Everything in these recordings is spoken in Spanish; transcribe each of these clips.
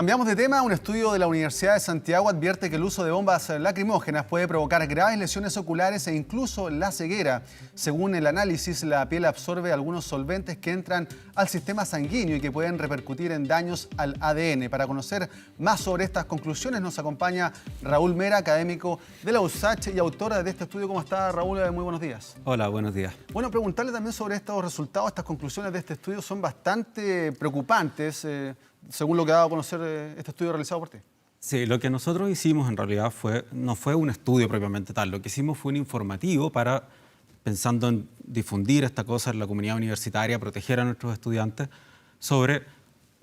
Cambiamos de tema. Un estudio de la Universidad de Santiago advierte que el uso de bombas lacrimógenas puede provocar graves lesiones oculares e incluso la ceguera. Según el análisis, la piel absorbe algunos solventes que entran al sistema sanguíneo y que pueden repercutir en daños al ADN. Para conocer más sobre estas conclusiones nos acompaña Raúl Mera, académico de la USACH y autor de este estudio. ¿Cómo está, Raúl? Muy buenos días. Hola, buenos días. Bueno, preguntarle también sobre estos resultados. Estas conclusiones de este estudio son bastante preocupantes, según lo que ha dado a conocer este estudio realizado por ti. Sí, lo que nosotros hicimos en realidad no fue un estudio propiamente tal. Lo que hicimos fue un informativo pensando en difundir esta cosa en la comunidad universitaria, proteger a nuestros estudiantes,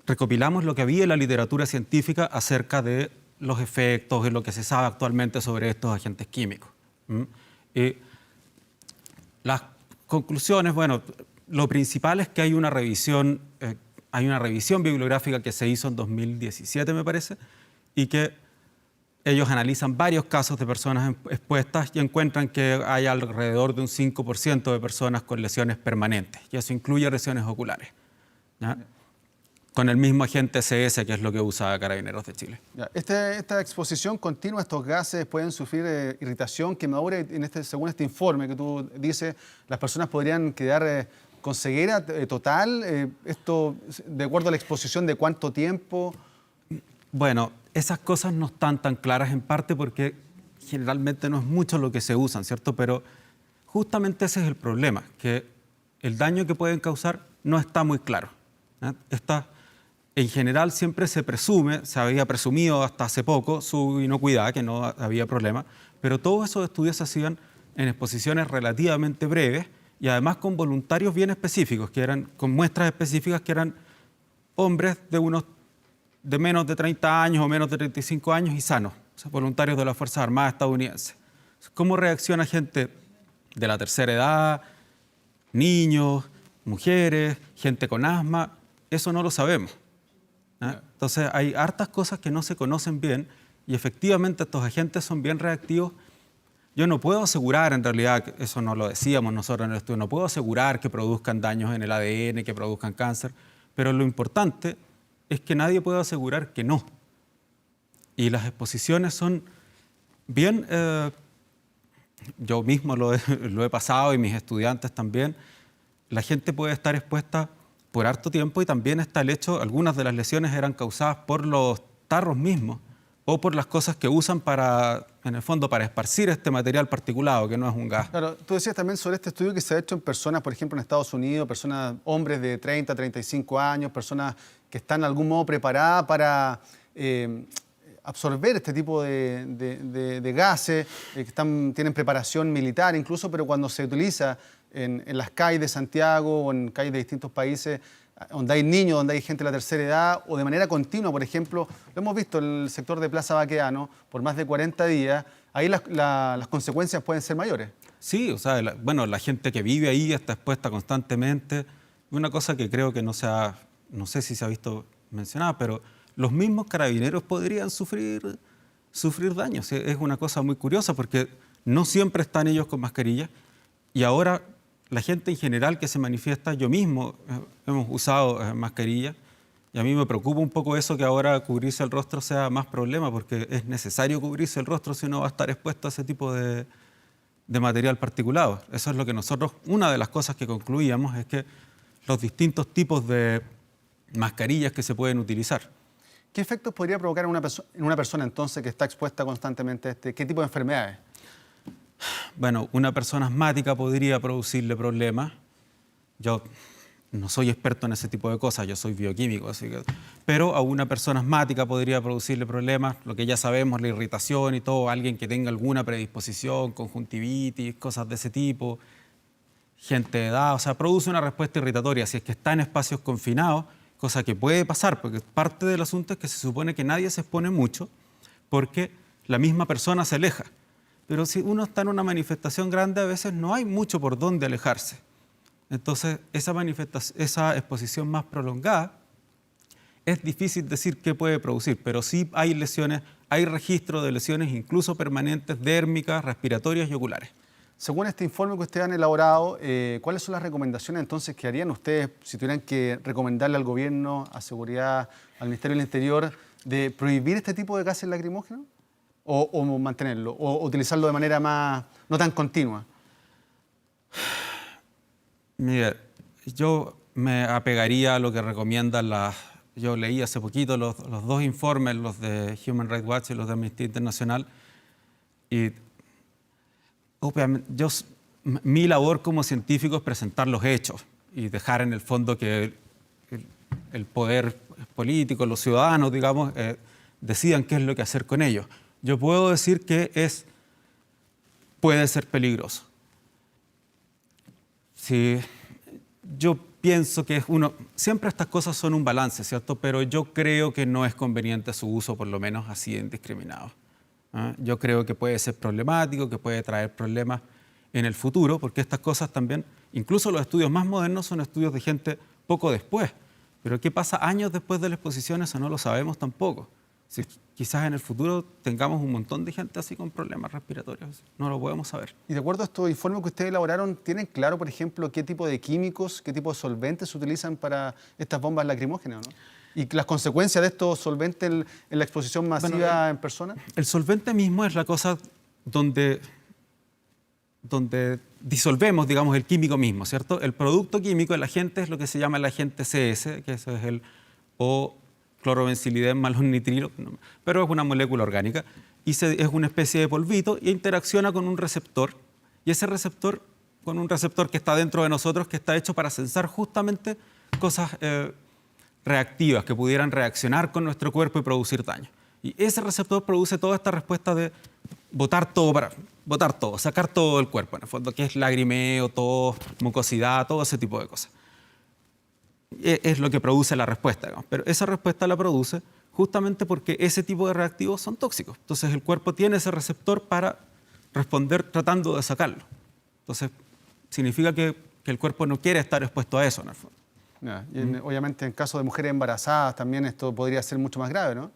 recopilamos lo que había en la literatura científica acerca de los efectos y lo que se sabe actualmente sobre estos agentes químicos. Las conclusiones, bueno, lo principal es que hay una revisión bibliográfica que se hizo en 2017, me parece, y que ellos analizan varios casos de personas expuestas y encuentran que hay alrededor de un 5% de personas con lesiones permanentes, y eso incluye lesiones oculares, ¿ya? Con el mismo agente CS, que es lo que usa Carabineros de Chile. Esta exposición continua a estos gases pueden sufrir irritación, quemadura, según este informe que tú dices, las personas podrían quedar con ceguera total. Esto, de acuerdo a la exposición, ¿de cuánto tiempo? Bueno, esas cosas no están tan claras, en parte porque generalmente no es mucho lo que se usan, ¿cierto? Pero justamente ese es el problema, que el daño que pueden causar no está muy claro, ¿eh? En general siempre se había presumido hasta hace poco su inocuidad, que no había problema, pero todos esos estudios se hacían en exposiciones relativamente breves y además con voluntarios bien específicos, con muestras específicas que eran hombres de menos de 30 años o menos de 35 años y sanos, o sea, voluntarios de las Fuerzas Armadas estadounidenses. ¿Cómo reacciona gente de la tercera edad, niños, mujeres, gente con asma? Eso no lo sabemos, ¿eh? Entonces hay hartas cosas que no se conocen bien y efectivamente estos agentes son bien reactivos. Yo no puedo asegurar, en realidad, eso no lo decíamos nosotros en el estudio, no puedo asegurar que produzcan daños en el ADN, que produzcan cáncer, pero lo importante es que nadie puede asegurar que no. Y las exposiciones son bien, yo mismo lo he pasado y mis estudiantes también, la gente puede estar expuesta por harto tiempo y también está el hecho, algunas de las lesiones eran causadas por los tarros mismos o por las cosas que usan en el fondo, para esparcir este material particulado, que no es un gas. Claro, tú decías también sobre este estudio que se ha hecho en personas, por ejemplo, en Estados Unidos, hombres de 30, 35 años, personas que están de algún modo preparadas para absorber este tipo de gases, que tienen preparación militar incluso, pero cuando se utiliza en las calles de Santiago o en calles de distintos países, donde hay niños, donde hay gente de la tercera edad, o de manera continua, por ejemplo, lo hemos visto en el sector de Plaza Baqueano, por más de 40 días, ahí las consecuencias pueden ser mayores. Sí, o sea, la gente que vive ahí está expuesta constantemente. Una cosa que creo que no sé si se ha visto mencionada, pero los mismos carabineros podrían sufrir daños. Es una cosa muy curiosa porque no siempre están ellos con mascarilla y ahora la gente en general que se manifiesta, yo mismo hemos usado mascarilla y a mí me preocupa un poco eso, que ahora cubrirse el rostro sea más problema, porque es necesario cubrirse el rostro si uno va a estar expuesto a ese tipo de material particulado. Eso es lo que una de las cosas que concluíamos es que los distintos tipos de mascarillas que se pueden utilizar. ¿Qué efectos podría provocar en una persona entonces que está expuesta constantemente a qué tipo de enfermedades? Bueno, una persona asmática podría producirle problemas. Yo no soy experto en ese tipo de cosas, yo soy bioquímico, pero a una persona asmática podría producirle problemas, lo que ya sabemos, la irritación y todo, alguien que tenga alguna predisposición, conjuntivitis, cosas de ese tipo, gente de edad, o sea, produce una respuesta irritatoria si es que está en espacios confinados, cosa que puede pasar, porque parte del asunto es que se supone que nadie se expone mucho porque la misma persona se aleja. Pero si uno está en una manifestación grande, a veces no hay mucho por dónde alejarse. Entonces, esa exposición más prolongada, es difícil decir qué puede producir, pero sí hay lesiones, hay registro de lesiones incluso permanentes, dérmicas, respiratorias y oculares. Según este informe que ustedes han elaborado, ¿cuáles son las recomendaciones entonces que harían ustedes si tuvieran que recomendarle al gobierno, a seguridad, al Ministerio del Interior, de prohibir este tipo de gases lacrimógenos o mantenerlo o utilizarlo de manera más no tan continua? Mire, yo me apegaría a lo que recomiendan Yo leí hace poquito los dos informes, los de Human Rights Watch y los de Amnistía Internacional, y obviamente mi labor como científico es presentar los hechos y dejar en el fondo que el poder político, los ciudadanos, digamos, decidan qué es lo que hacer con ellos. Yo puedo decir que puede ser peligroso. Sí, yo pienso que siempre estas cosas son un balance, ¿cierto? Pero yo creo que no es conveniente su uso, por lo menos así indiscriminado. ¿Ah? Yo creo que puede ser problemático, que puede traer problemas en el futuro, porque estas cosas también, incluso los estudios más modernos son estudios de gente poco después. Pero ¿qué pasa años después de la exposición? Eso no lo sabemos tampoco. Si quizás en el futuro tengamos un montón de gente así con problemas respiratorios. No lo podemos saber. Y de acuerdo a estos informes que ustedes elaboraron, ¿tienen claro, por ejemplo, qué tipo de químicos, qué tipo de solventes se utilizan para estas bombas lacrimógenas, ¿no? ¿Y las consecuencias de estos solventes en la exposición masiva en persona? El solvente mismo es la cosa donde disolvemos, digamos, el químico mismo, ¿cierto? El producto químico, el agente, es lo que se llama el agente CS, que eso es o clorobencilidén malonitrilo, pero es una molécula orgánica y es una especie de polvito y interacciona con un receptor, y ese receptor, con un receptor que está dentro de nosotros, que está hecho para sensar justamente cosas reactivas que pudieran reaccionar con nuestro cuerpo y producir daño. Y ese receptor produce toda esta respuesta de botar todo, sacar todo del cuerpo, en el fondo, que es lagrimeo, tos, mucosidad, todo ese tipo de cosas. Es lo que produce la respuesta, digamos. Pero esa respuesta la produce justamente porque ese tipo de reactivos son tóxicos. Entonces el cuerpo tiene ese receptor para responder tratando de sacarlo. Entonces significa que el cuerpo no quiere estar expuesto a eso, en el fondo. Y obviamente en caso de mujeres embarazadas también esto podría ser mucho más grave, ¿no?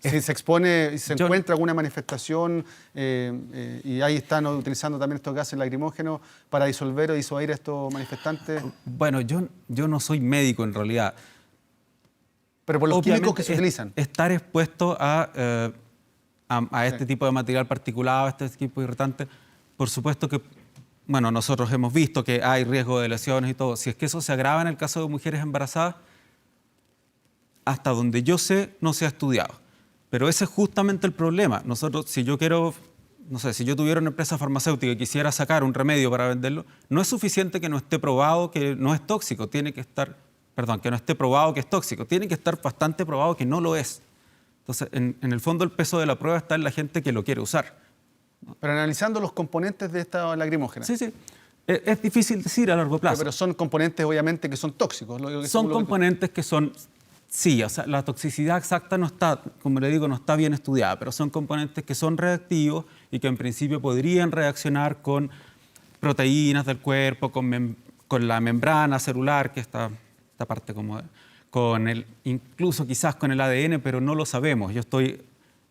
Si se expone y se encuentra alguna manifestación y ahí están utilizando también estos gases lacrimógenos para disolver o disuadir a estos manifestantes. Bueno, yo no soy médico en realidad. Pero por los químicos que se utilizan. Estar expuesto a este tipo de material particulado, a este tipo de irritante, por supuesto que, bueno, nosotros hemos visto que hay riesgo de lesiones y todo. Si es que eso se agrava en el caso de mujeres embarazadas, hasta donde yo sé, no se ha estudiado. Pero ese es justamente el problema. Nosotros, si yo tuviera una empresa farmacéutica y quisiera sacar un remedio para venderlo, no es suficiente que no esté probado que no es tóxico, que no esté probado que es tóxico, tiene que estar bastante probado que no lo es. Entonces, en el fondo, el peso de la prueba está en la gente que lo quiere usar. Pero analizando los componentes de esta lacrimógena. Sí. Es difícil decir a largo plazo. Pero son componentes, obviamente, que son tóxicos. Son componentes que son... Sí, o sea, la toxicidad exacta no está, como le digo, no está bien estudiada, pero son componentes que son reactivos y que en principio podrían reaccionar con proteínas del cuerpo, con la membrana celular, que esta parte como incluso quizás con el ADN, pero no lo sabemos. Yo estoy,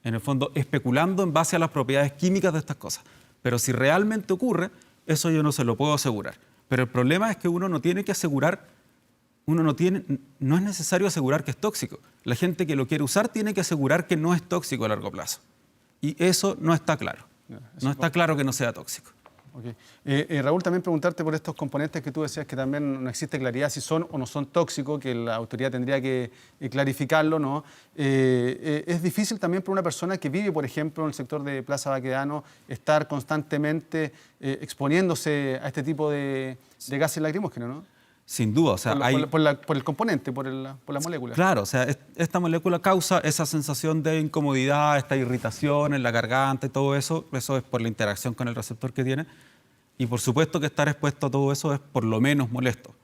en el fondo, especulando en base a las propiedades químicas de estas cosas. Pero si realmente ocurre, eso yo no se lo puedo asegurar. Pero el problema es que uno no tiene que asegurar. No es necesario asegurar que es tóxico. La gente que lo quiere usar tiene que asegurar que no es tóxico a largo plazo. Y eso no está claro. No está claro que no sea tóxico. Okay. Raúl, también preguntarte por estos componentes que tú decías que también no existe claridad si son o no son tóxicos, que la autoridad tendría que clarificarlo, ¿no? Es difícil también para una persona que vive, por ejemplo, en el sector de Plaza Baquedano, estar constantemente exponiéndose a este tipo de gases lacrimógenos, ¿no? Sin duda, o sea, por el componente, por la molécula. Claro, o sea, esta molécula causa esa sensación de incomodidad, esta irritación en la garganta y todo eso. Eso es por la interacción con el receptor que tiene. Y por supuesto que estar expuesto a todo eso es por lo menos molesto.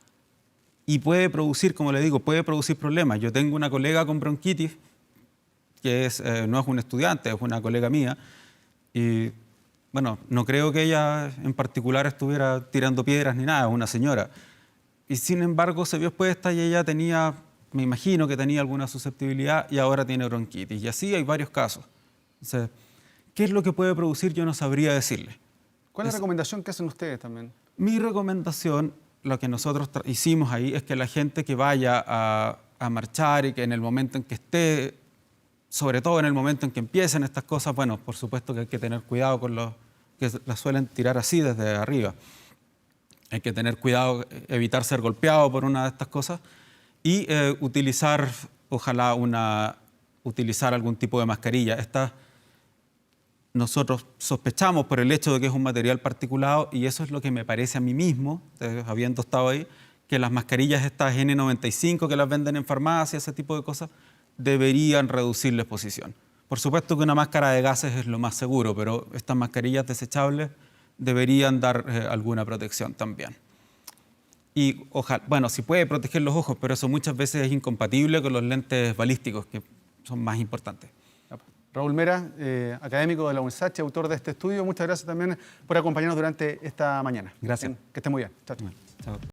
Y puede producir, como le digo, puede producir problemas. Yo tengo una colega con bronquitis, que no es un estudiante, es una colega mía. Y bueno, no creo que ella en particular estuviera tirando piedras ni nada, es una señora. Y sin embargo se vio expuesta y ella me imagino que tenía alguna susceptibilidad y ahora tiene bronquitis. Y así hay varios casos. Entonces, ¿qué es lo que puede producir? Yo no sabría decirle. ¿Cuál es la recomendación que hacen ustedes también? Mi recomendación, lo que nosotros hicimos ahí, es que la gente que vaya a marchar y que en el momento en que esté sobre todo en el momento en que empiecen estas cosas, bueno, por supuesto que hay que tener cuidado con los que las suelen tirar así desde arriba. Hay que tener cuidado, evitar ser golpeado por una de estas cosas y utilizar, ojalá, utilizar algún tipo de mascarilla. Nosotros sospechamos por el hecho de que es un material particulado y eso es lo que me parece a mí mismo, habiendo estado ahí, que las mascarillas estas N95 que las venden en farmacia, ese tipo de cosas, deberían reducir la exposición. Por supuesto que una máscara de gases es lo más seguro, pero estas mascarillas desechables deberían dar alguna protección también. Y ojalá, bueno, sí puede proteger los ojos, pero eso muchas veces es incompatible con los lentes balísticos, que son más importantes. Raúl Mera, académico de la UNSACH, autor de este estudio, muchas gracias también por acompañarnos durante esta mañana. Gracias. Que esté muy bien. Chao, chao. Chao.